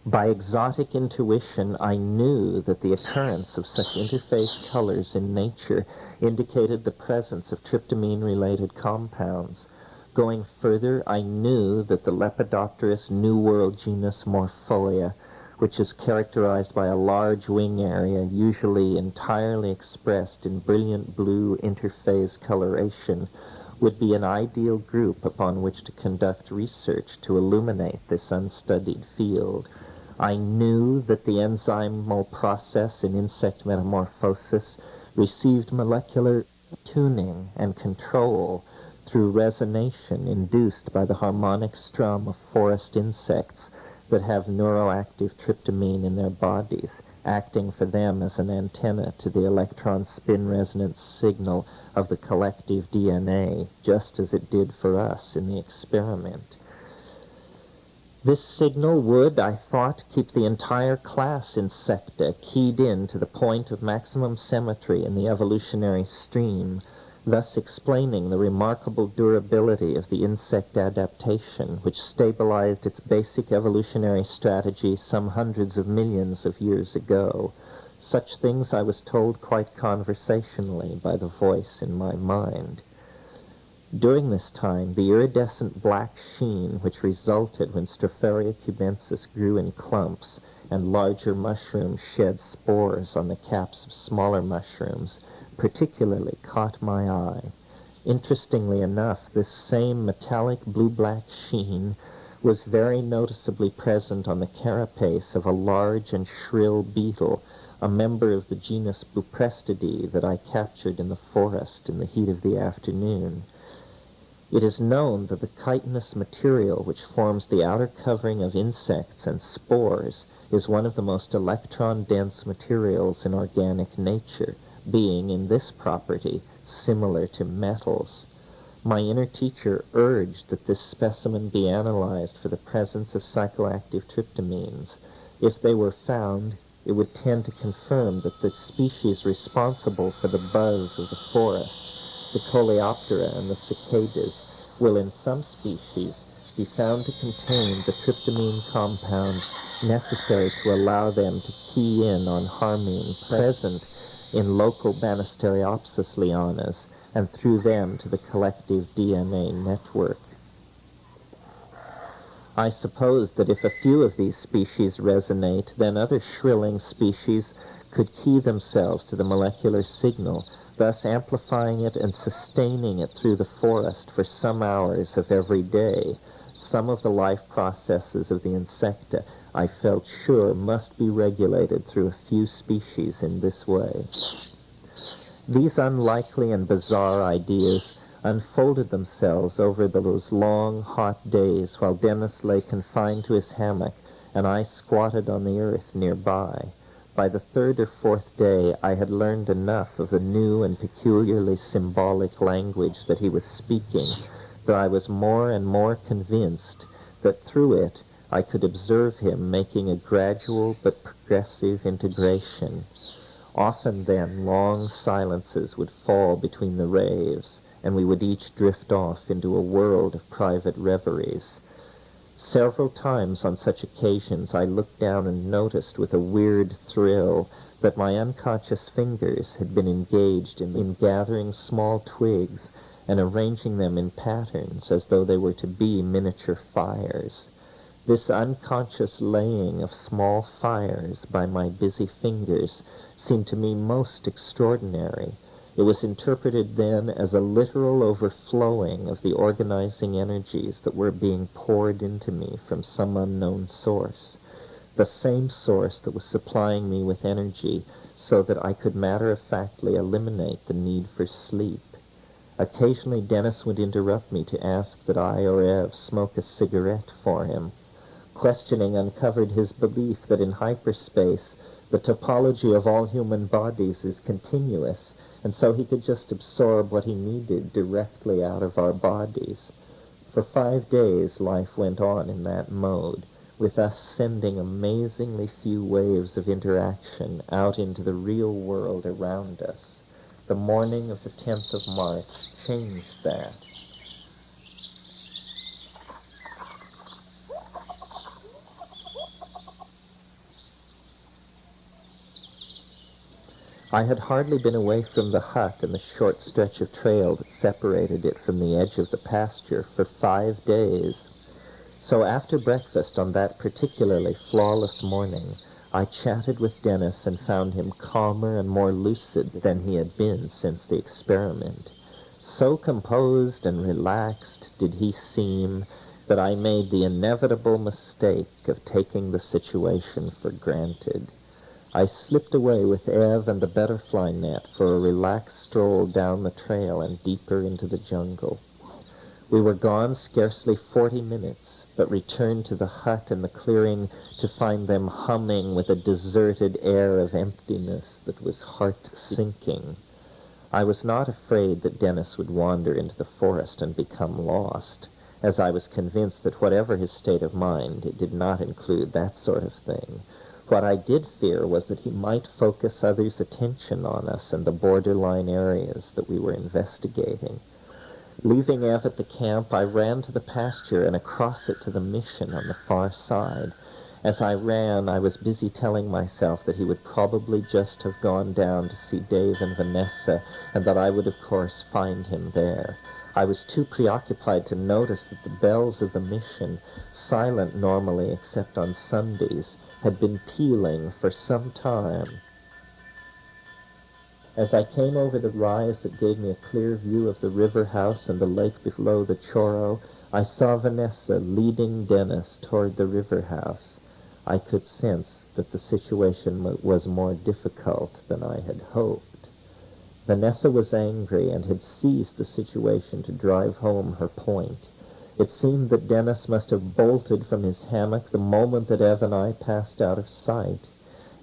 By exotic intuition, I knew that the occurrence of such interface colors in nature indicated the presence of tryptamine-related compounds. Going further, I knew that the Lepidopterus New World genus Morpholia, which is characterized by a large wing area, usually entirely expressed in brilliant blue interphase coloration, would be an ideal group upon which to conduct research to illuminate this unstudied field. I knew that the enzymal process in insect metamorphosis received molecular tuning and control through resonation induced by the harmonic strum of forest insects that have neuroactive tryptamine in their bodies, acting for them as an antenna to the electron spin resonance signal of the collective DNA, just as it did for us in the experiment. This signal would, I thought, keep the entire class Insecta keyed in to the point of maximum symmetry in the evolutionary stream, thus explaining the remarkable durability of the insect adaptation, which stabilized its basic evolutionary strategy some hundreds of millions of years ago. Such things I was told quite conversationally by the voice in my mind. During this time, the iridescent black sheen which resulted when Stropharia cubensis grew in clumps and larger mushrooms shed spores on the caps of smaller mushrooms particularly caught my eye. Interestingly enough, this same metallic blue-black sheen was very noticeably present on the carapace of a large and shrill beetle, a member of the genus Buprestidae that I captured in the forest in the heat of the afternoon. It is known that the chitinous material which forms the outer covering of insects and spores is one of the most electron-dense materials in organic nature, being, in this property, similar to metals. My inner teacher urged that this specimen be analyzed for the presence of psychoactive tryptamines. If they were found, it would tend to confirm that the species responsible for the buzz of the forest, the coleoptera and the cicadas, will in some species be found to contain the tryptamine compound necessary to allow them to key in on harmine present in local Banisteriopsis lianas, and through them to the collective DNA network. I suppose that if a few of these species resonate, then other shrilling species could key themselves to the molecular signal, thus amplifying it and sustaining it through the forest for some hours of every day. Some of the life processes of the insecta, I felt sure, must be regulated through a few species in this way. These unlikely and bizarre ideas unfolded themselves over those long, hot days while Dennis lay confined to his hammock and I squatted on the earth nearby. By the third or fourth day, I had learned enough of the new and peculiarly symbolic language that he was speaking that I was more and more convinced that through it I could observe him making a gradual but progressive integration. Often then long silences would fall between the raves, and we would each drift off into a world of private reveries. Several times on such occasions I looked down and noticed with a weird thrill that my unconscious fingers had been engaged in gathering small twigs and arranging them in patterns as though they were to be miniature fires. This unconscious laying of small fires by my busy fingers seemed to me most extraordinary. It was interpreted then as a literal overflowing of the organizing energies that were being poured into me from some unknown source, the same source that was supplying me with energy so that I could matter-of-factly eliminate the need for sleep. Occasionally Dennis would interrupt me to ask that I or Ev smoke a cigarette for him. Questioning uncovered his belief that in hyperspace the topology of all human bodies is continuous, and so he could just absorb what he needed directly out of our bodies. For 5 days life went on in that mode, with us sending amazingly few waves of interaction out into the real world around us. The morning of the 10th of March changed that. I had hardly been away from the hut and the short stretch of trail that separated it from the edge of the pasture for 5 days. So after breakfast on that particularly flawless morning, I chatted with Dennis and found him calmer and more lucid than he had been since the experiment. So composed and relaxed did he seem that I made the inevitable mistake of taking the situation for granted. I slipped away with Ev and the butterfly net for a relaxed stroll down the trail and deeper into the jungle. We were gone scarcely 40 minutes, but returned to the hut and the clearing to find them humming with a deserted air of emptiness that was heart-sinking. I was not afraid that Dennis would wander into the forest and become lost, as I was convinced that whatever his state of mind, it did not include that sort of thing. What I did fear was that he might focus others' attention on us and the borderline areas that we were investigating. Leaving Ev at the camp, I ran to the pasture and across it to the mission on the far side. As I ran, I was busy telling myself that he would probably just have gone down to see Dave and Vanessa, and that I would, of course, find him there. I was too preoccupied to notice that the bells of the mission, silent normally except on Sundays, had been pealing for some time. As I came over the rise that gave me a clear view of the river house and the lake below the chorro, I saw Vanessa leading Dennis toward the river house. I could sense that the situation was more difficult than I had hoped. Vanessa was angry and had seized the situation to drive home her point. It seemed that Dennis must have bolted from his hammock the moment that Ev and I passed out of sight.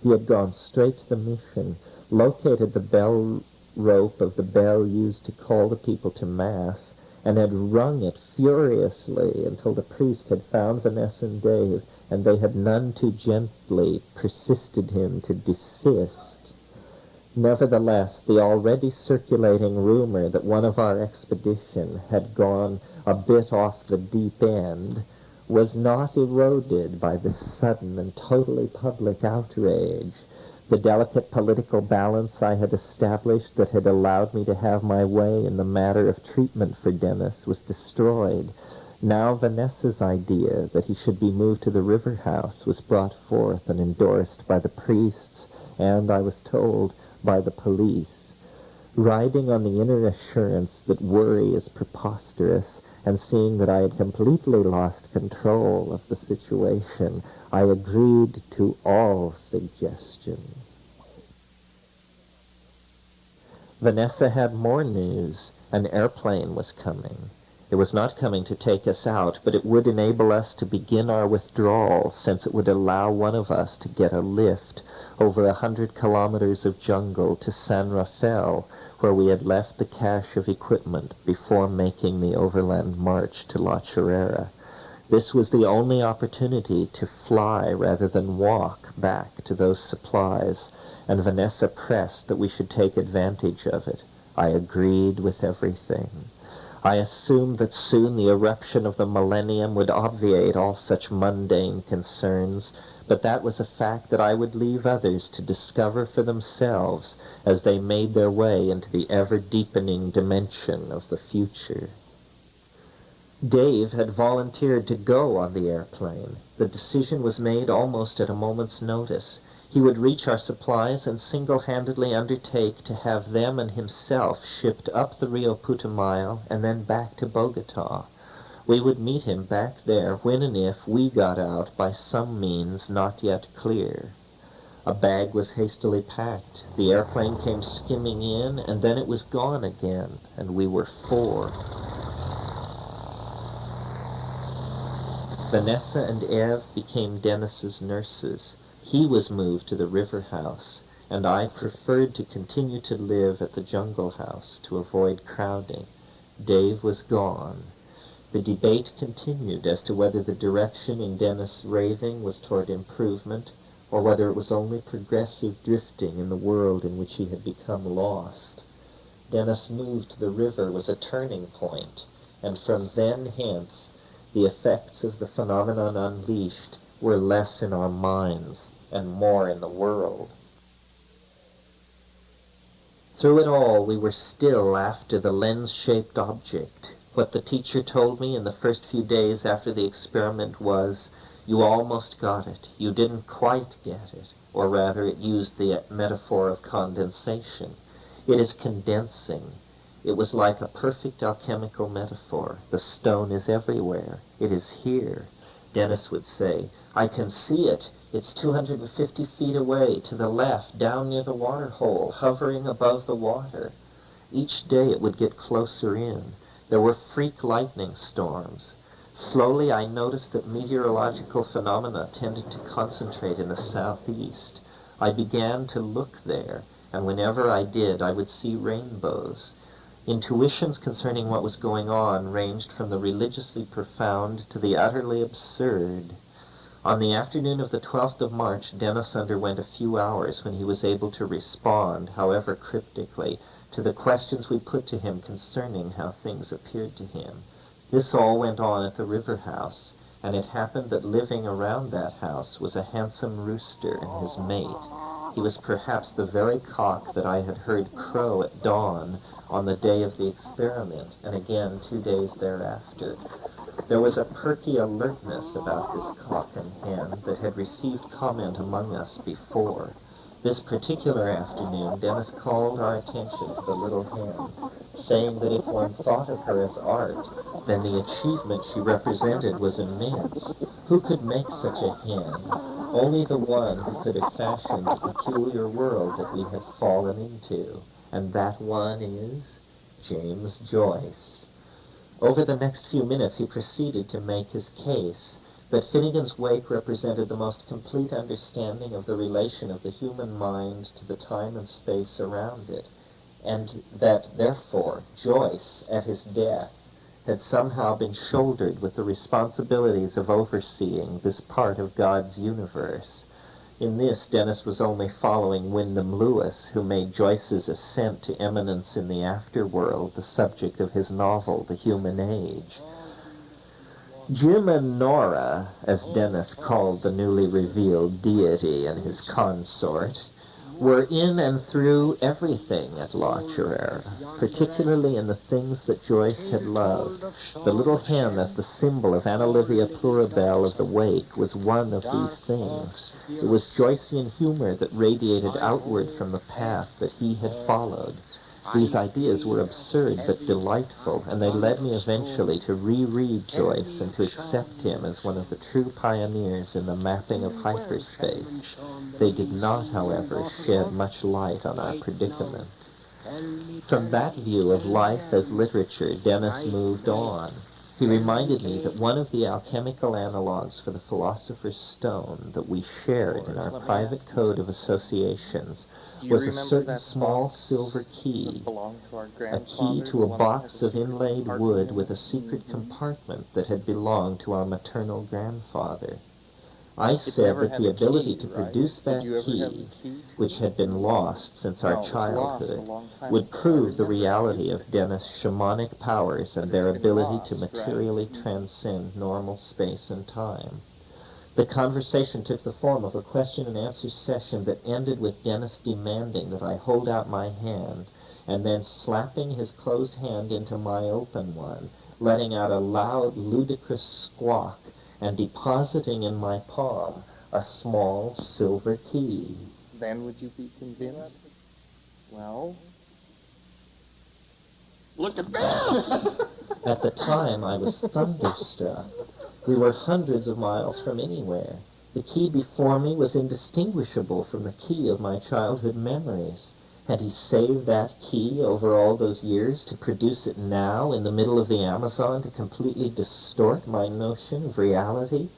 He had gone straight to the mission, located the bell rope of the bell used to call the people to Mass, and had rung it furiously until the priest had found Vanessa and Dave, and they had none too gently persisted him to desist. Nevertheless, the already circulating rumor that one of our expedition had gone a bit off the deep end was not eroded by this sudden and totally public outrage. The delicate political balance I had established that had allowed me to have my way in the matter of treatment for Dennis was destroyed. Now Vanessa's idea that he should be moved to the river house was brought forth and endorsed by the priests and, I was told, by the police. Riding on the inner assurance that worry is preposterous, and seeing that I had completely lost control of the situation, I agreed to all suggestions. Vanessa had more news. An airplane was coming. It was not coming to take us out, but it would enable us to begin our withdrawal, since it would allow one of us to get a lift over 100 kilometers of jungle to San Rafael, where we had left the cache of equipment before making the overland march to La Chorrera. This was the only opportunity to fly rather than walk back to those supplies, and Vanessa pressed that we should take advantage of it. I agreed with everything. I assumed that soon the eruption of the millennium would obviate all such mundane concerns, but that was a fact that I would leave others to discover for themselves as they made their way into the ever-deepening dimension of the future. Dave had volunteered to go on the airplane. The decision was made almost at a moment's notice. He would reach our supplies and single-handedly undertake to have them and himself shipped up the Rio Putumayo and then back to Bogota. We would meet him back there when and if we got out by some means not yet clear. A bag was hastily packed. The airplane came skimming in, and then it was gone again, and we were 4. Vanessa and Ev became Dennis's nurses. He was moved to the river house, and I preferred to continue to live at the jungle house to avoid crowding. Dave was gone. The debate continued as to whether the direction in Dennis' raving was toward improvement, or whether it was only progressive drifting in the world in which he had become lost. Dennis' move to the river was a turning point, and from then hence, the effects of the phenomenon unleashed were less in our minds and more in the world. Through it all, we were still after the lens-shaped object. What the teacher told me in the first few days after the experiment was, "You almost got it. You didn't quite get it." Or rather, it used the metaphor of condensation. It is condensing. It was like a perfect alchemical metaphor. The stone is everywhere. It is here. Dennis would say, "I can see it. It's 250 feet away, to the left, down near the water hole, hovering above the water." Each day it would get closer in. There were freak lightning storms. Slowly I noticed that meteorological phenomena tended to concentrate in the southeast. I began to look there, and whenever I did, I would see rainbows. Intuitions concerning what was going on ranged from the religiously profound to the utterly absurd. On the afternoon of the 12th of March, Dennis underwent a few hours when he was able to respond, however cryptically, to the questions we put to him concerning how things appeared to him. This all went on at the river house, and it happened that living around that house was a handsome rooster and his mate. He was perhaps the very cock that I had heard crow at dawn on the day of the experiment, and again 2 days thereafter. There was a perky alertness about this cock and hen that had received comment among us before. This particular afternoon, Dennis called our attention to the little hen, saying that if one thought of her as art, then the achievement she represented was immense. Who could make such a hen? Only the one who could have fashioned the peculiar world that we had fallen into. And that one is James Joyce. Over the next few minutes he proceeded to make his case that Finnegan's Wake represented the most complete understanding of the relation of the human mind to the time and space around it, and that, therefore, Joyce, at his death, had somehow been shouldered with the responsibilities of overseeing this part of God's universe. In this, Dennis was only following Wyndham Lewis, who made Joyce's ascent to eminence in the afterworld the subject of his novel, The Human Age. Jim and Nora, as Dennis called the newly revealed deity and his consort, were in and through everything at La Chorrera, particularly in the things that Joyce had loved. The little hen, as the symbol of Anna Livia Plurabelle of the Wake, was one of these things. It was Joycean humor that radiated outward from the path that he had followed. These ideas were absurd but delightful, and they led me eventually to reread Joyce and to accept him as one of the true pioneers in the mapping of hyperspace. They did not, however, shed much light on our predicament. From that view of life as literature, Dennis moved on. He reminded me that one of the alchemical analogues for the philosopher's stone that we shared in our private code of associations was a certain small silver key, a key to a box of inlaid wood with a secret compartment that had belonged to our maternal grandfather. I said that the ability to produce that key, which had been lost since our childhood, would prove the reality of Dennis' shamanic powers and their ability to materially transcend normal space and time. The conversation took the form of a question-and-answer session that ended with Dennis demanding that I hold out my hand, and then slapping his closed hand into my open one, letting out a loud, ludicrous squawk, and depositing in my palm a small silver key. Then would you be convinced? Well? Look at this! At the time, I was thunderstruck. We were hundreds of miles from anywhere. The key before me was indistinguishable from the key of my childhood memories. Had he saved that key over all those years to produce it now in the middle of the Amazon to completely distort my notion of reality?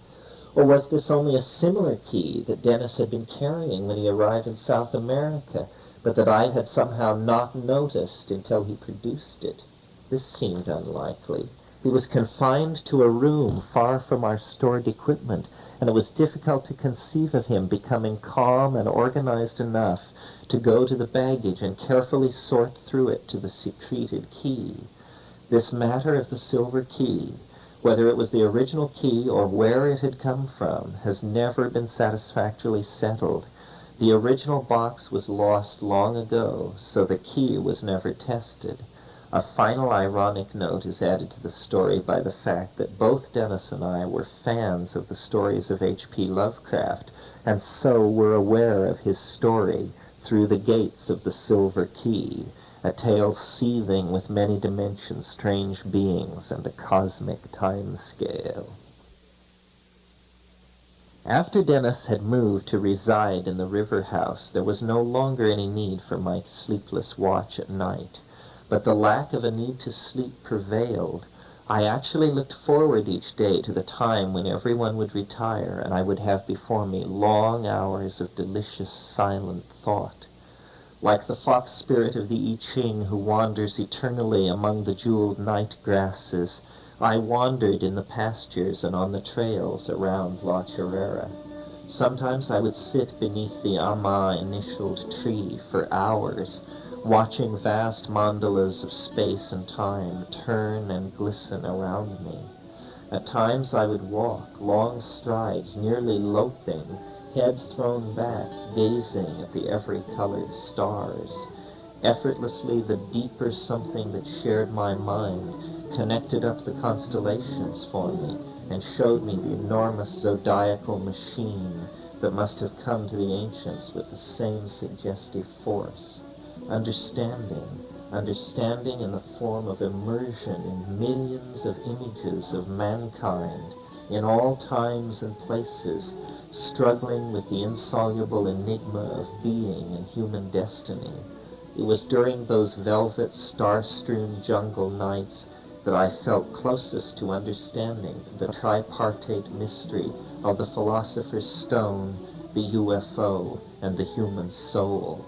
Or was this only a similar key that Dennis had been carrying when he arrived in South America, but that I had somehow not noticed until he produced it? This seemed unlikely. He was confined to a room far from our stored equipment, and it was difficult to conceive of him becoming calm and organized enough to go to the baggage and carefully sort through it to the secreted key. This matter of the silver key, whether it was the original key or where it had come from, has never been satisfactorily settled. The original box was lost long ago, so the key was never tested. A final ironic note is added to the story by the fact that both Dennis and I were fans of the stories of H.P. Lovecraft, and so were aware of his story, Through the Gates of the Silver Key, a tale seething with many dimensions, strange beings, and a cosmic time scale. After Dennis had moved to reside in the river house, there was no longer any need for my sleepless watch at night, but the lack of a need to sleep prevailed. I actually looked forward each day to the time when everyone would retire and I would have before me long hours of delicious silent thought. Like the fox spirit of the I Ching who wanders eternally among the jeweled night grasses, I wandered in the pastures and on the trails around La Chorrera. Sometimes I would sit beneath the Ama-initialed tree for hours, watching vast mandalas of space and time turn and glisten around me. At times I would walk long strides, nearly loping, head thrown back, gazing at the every-colored stars. Effortlessly, the deeper something that shared my mind connected up the constellations for me and showed me the enormous zodiacal machine that must have come to the ancients with the same suggestive force. Understanding in the form of immersion in millions of images of mankind in all times and places, struggling with the insoluble enigma of being and human destiny. It was during those velvet, star-strewn jungle nights that I felt closest to understanding the tripartite mystery of the philosopher's stone, the UFO, and the human soul.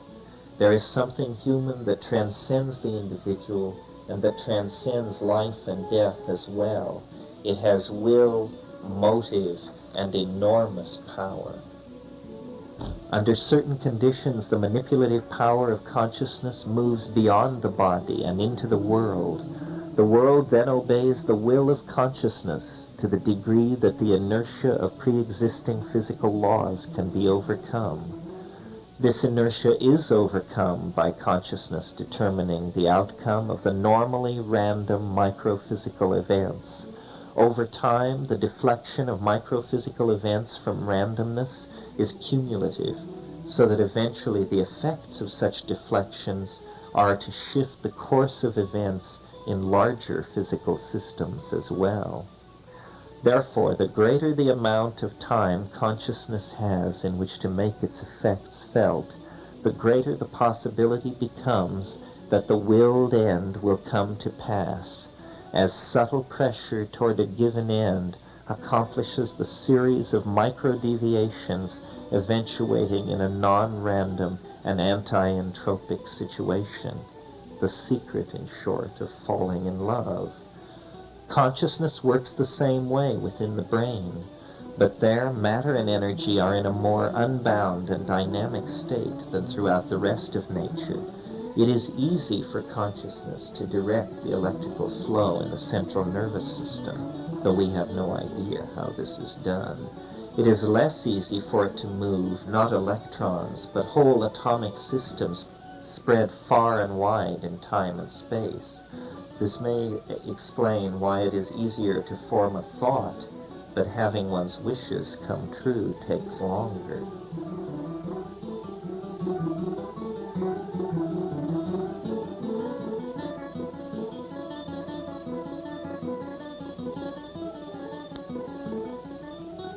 There is something human that transcends the individual and that transcends life and death as well. It has will, motive, and enormous power. Under certain conditions, the manipulative power of consciousness moves beyond the body and into the world. The world then obeys the will of consciousness to the degree that the inertia of pre-existing physical laws can be overcome. This inertia is overcome by consciousness determining the outcome of the normally random microphysical events. Over time, the deflection of microphysical events from randomness is cumulative, so that eventually the effects of such deflections are to shift the course of events in larger physical systems as well. Therefore, the greater the amount of time consciousness has in which to make its effects felt, the greater the possibility becomes that the willed end will come to pass, as subtle pressure toward a given end accomplishes the series of micro-deviations eventuating in a non-random and anti-entropic situation. The secret, in short, of falling in love. Consciousness works the same way within the brain, but there matter and energy are in a more unbound and dynamic state than throughout the rest of nature. It is easy for consciousness to direct the electrical flow in the central nervous system, though we have no idea how this is done. It is less easy for it to move not electrons, but whole atomic systems spread far and wide in time and space. This may explain why it is easier to form a thought, but having one's wishes come true takes longer.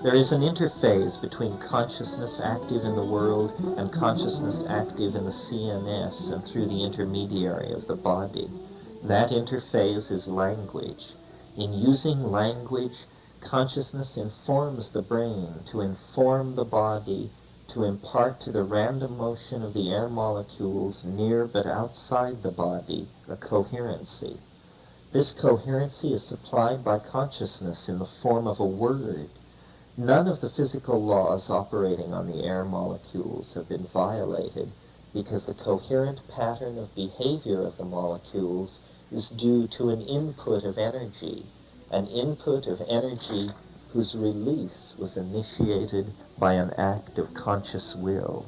There is an interphase between consciousness active in the world and consciousness active in the CNS and through the intermediary of the body. That interphase is language. In using language, consciousness informs the brain to inform the body, to impart to the random motion of the air molecules near but outside the body a coherency. This coherency is supplied by consciousness in the form of a word. None of the physical laws operating on the air molecules have been violated because the coherent pattern of behavior of the molecules is due to an input of energy whose release was initiated by an act of conscious will.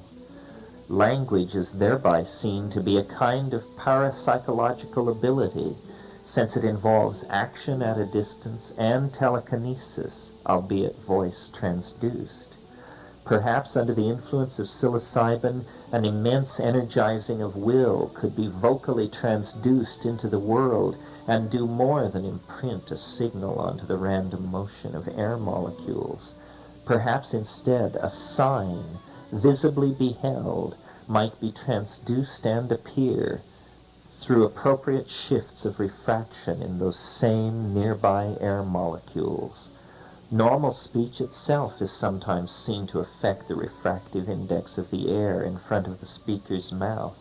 Language is thereby seen to be a kind of parapsychological ability, since it involves action at a distance and telekinesis, albeit voice transduced. Perhaps under the influence of psilocybin, an immense energizing of will could be vocally transduced into the world and do more than imprint a signal onto the random motion of air molecules. Perhaps instead a sign, visibly beheld, might be transduced and appear through appropriate shifts of refraction in those same nearby air molecules. Normal speech itself is sometimes seen to affect the refractive index of the air in front of the speaker's mouth.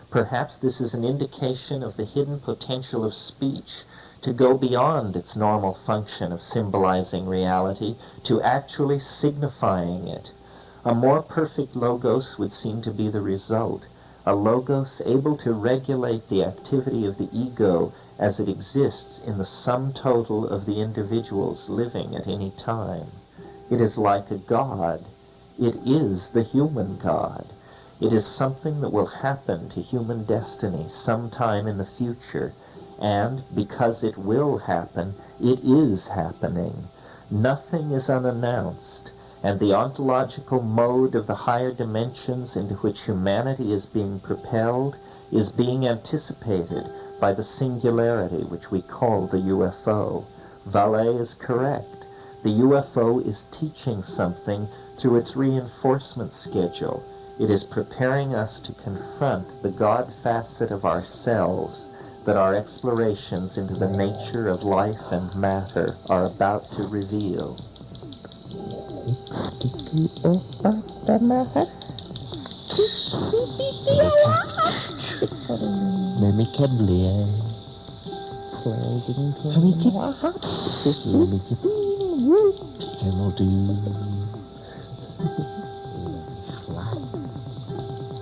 Perhaps this is an indication of the hidden potential of speech to go beyond its normal function of symbolizing reality to actually signifying it. A more perfect logos would seem to be the result, a logos able to regulate the activity of the ego as it exists in the sum total of the individuals living at any time. It is like a god. It is the human god. It is something that will happen to human destiny sometime in the future, and because it will happen, it is happening. Nothing is unannounced, and the ontological mode of the higher dimensions into which humanity is being propelled is being anticipated by the singularity which we call the UFO. Vallée is correct. The UFO is teaching something through its reinforcement schedule. It is preparing us to confront the God facet of ourselves that our explorations into the nature of life and matter are about to reveal.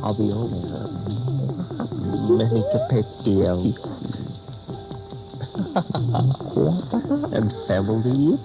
I'll be over. And family.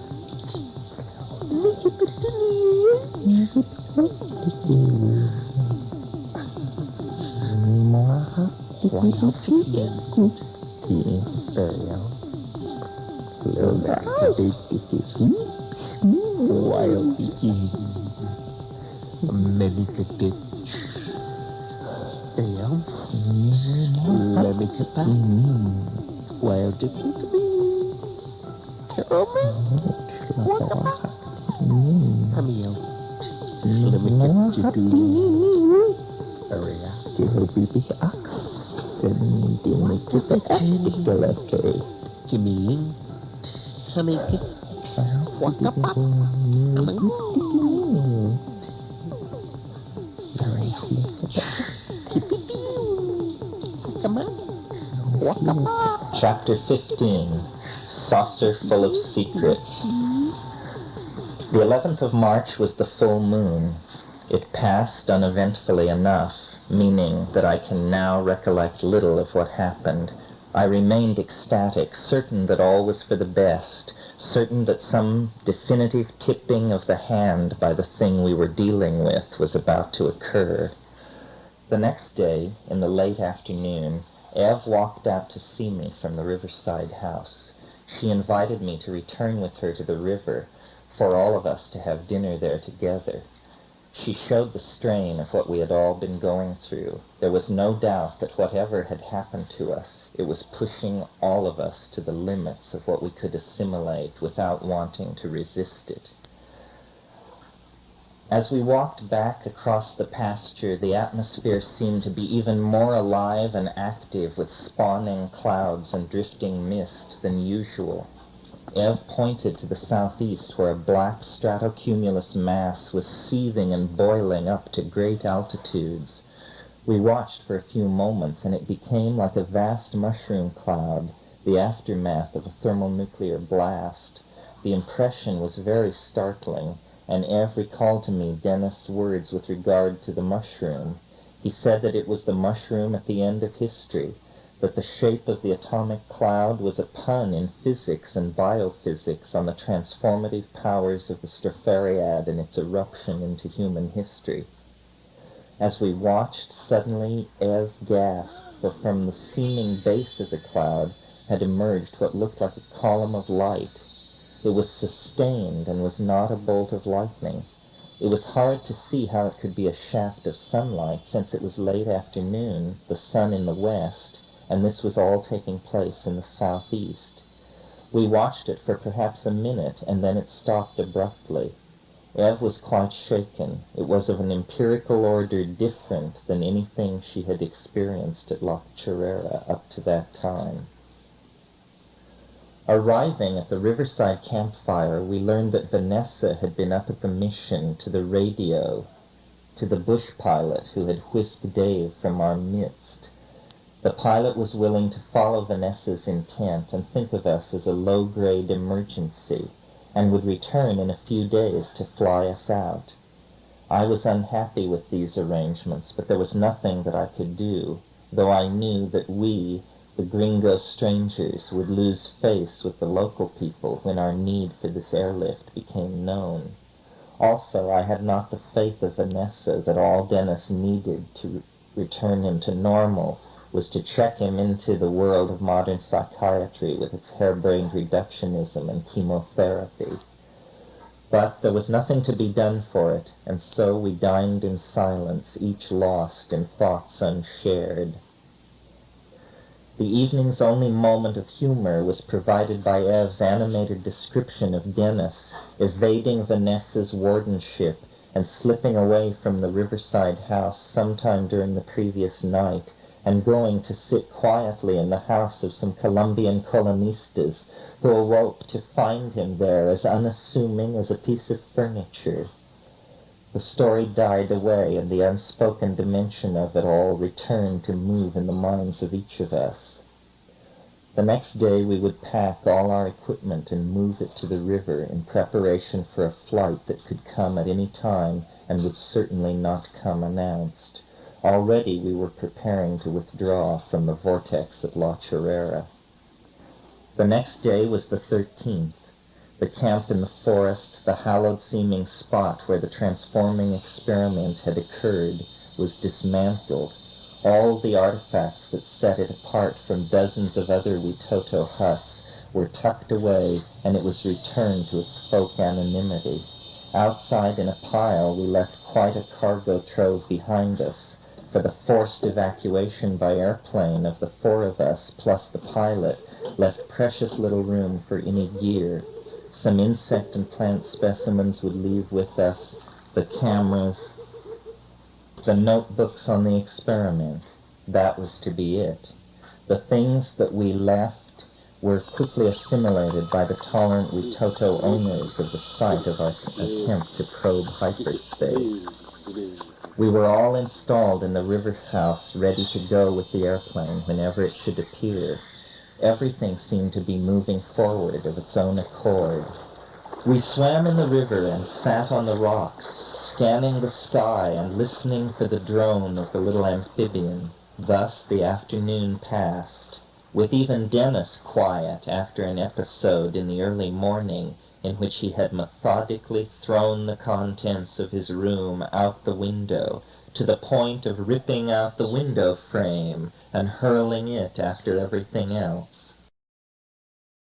Chapter 15, Saucer Full of Secrets. The 11th of March was the full moon. It passed uneventfully enough, meaning that I can now recollect little of what happened. I remained ecstatic, certain that all was for the best, certain that some definitive tipping of the hand by the thing we were dealing with was about to occur. The next day, in the late afternoon, Eve walked out to see me from the riverside house. She invited me to return with her to the river, for all of us to have dinner there together. She showed the strain of what we had all been going through. There was no doubt that whatever had happened to us, it was pushing all of us to the limits of what we could assimilate without wanting to resist it. As we walked back across the pasture, the atmosphere seemed to be even more alive and active with spawning clouds and drifting mist than usual. Eve pointed to the southeast, where a black stratocumulus mass was seething and boiling up to great altitudes. We watched for a few moments, and it became like a vast mushroom cloud, the aftermath of a thermonuclear blast. The impression was very startling, and Eve recalled to me Dennis' words with regard to the mushroom. He said that it was the mushroom at the end of history, that the shape of the atomic cloud was a pun in physics and biophysics on the transformative powers of the Stropharia and its eruption into human history. As we watched, suddenly Ev gasped, for from the seeming base of the cloud had emerged what looked like a column of light. It was sustained and was not a bolt of lightning. It was hard to see how it could be a shaft of sunlight, since it was late afternoon, the sun in the west, and this was all taking place in the southeast. We watched it for perhaps a minute, and then it stopped abruptly. Ev was quite shaken. It was of an empirical order different than anything she had experienced at La Chorrera up to that time. Arriving at the riverside campfire, we learned that Vanessa had been up at the mission to the radio, to the bush pilot who had whisked Dave from our midst. The pilot was willing to follow Vanessa's intent and think of us as a low-grade emergency, and would return in a few days to fly us out. I was unhappy with these arrangements, but there was nothing that I could do, though I knew that we, the gringo strangers, would lose face with the local people when our need for this airlift became known. Also, I had not the faith of Vanessa that all Dennis needed to return him to normal was to check him into the world of modern psychiatry with its harebrained reductionism and chemotherapy. But there was nothing to be done for it, and so we dined in silence, each lost in thoughts unshared. The evening's only moment of humor was provided by Ev's animated description of Dennis evading Vanessa's wardenship and slipping away from the riverside house sometime during the previous night and going to sit quietly in the house of some Colombian colonistas who awoke to find him there as unassuming as a piece of furniture. The story died away, and the unspoken dimension of it all returned to move in the minds of each of us. The next day we would pack all our equipment and move it to the river in preparation for a flight that could come at any time and would certainly not come announced. Already we were preparing to withdraw from the vortex at La Chorrera. The next day was the 13th. The camp in the forest, the hallowed-seeming spot where the transforming experiment had occurred, was dismantled. All the artifacts that set it apart from dozens of other Witoto huts were tucked away, and it was returned to its folk anonymity. Outside in a pile we left quite a cargo trove behind us, for the forced evacuation by airplane of the four of us, plus the pilot, left precious little room for any gear. Some insect and plant specimens would leave with us, the cameras, the notebooks on the experiment. That was to be it. The things that we left were quickly assimilated by the tolerant Witoto owners of the site of our attempt to probe hyperspace. We were all installed in the river house, ready to go with the airplane whenever it should appear. Everything seemed to be moving forward of its own accord. We swam in the river and sat on the rocks, scanning the sky and listening for the drone of the little amphibian. Thus the afternoon passed, with even Dennis quiet after an episode in the early morning in which he had methodically thrown the contents of his room out the window, to the point of ripping out the window frame and hurling it after everything else.